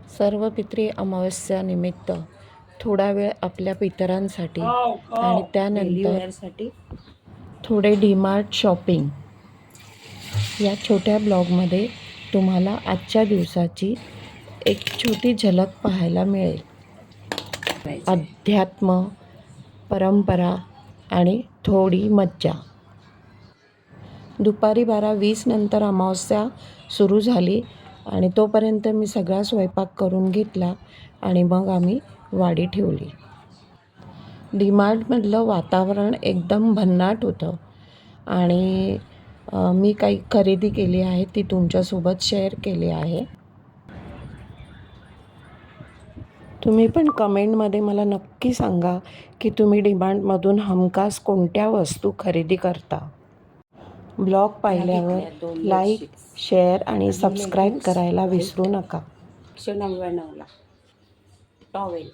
सर्व पितृ अमावस्यानिमित्त थोडा वेळ आपल्या पितरांसाठी आणि त्यानंतर थोडे डीमार्ट शॉपिंग या छोट्या ब्लॉगमध्ये तुम्हाला आजच्या दिवसाची एक छोटी झलक पाहायला मिळेल. अध्यात्म, परंपरा आणि थोडी मज्जा. दुपारी 12:20 नंतर अमावस्या सुरू झाली आणि तोपर्यंत मी सगळा स्वयंपाक करून घेतला आणि मग आम्ही वाडी ठेवली. डीमार्टमधलं वातावरण एकदम भन्नाट होतं आणि मी काही खरेदी केली आहे ती तुमच्यासोबत शेअर केली आहे. तुम्ही पण कमेंटमध्ये मला नक्की सांगा की तुम्ही डीमार्टमधून हमखास कोणत्या वस्तू खरेदी करता. ब्लॉग पाहिल्यावर लाईक, शेअर आणि सबस्क्राईब करायला विसरू नका. 199ला टॉवेल.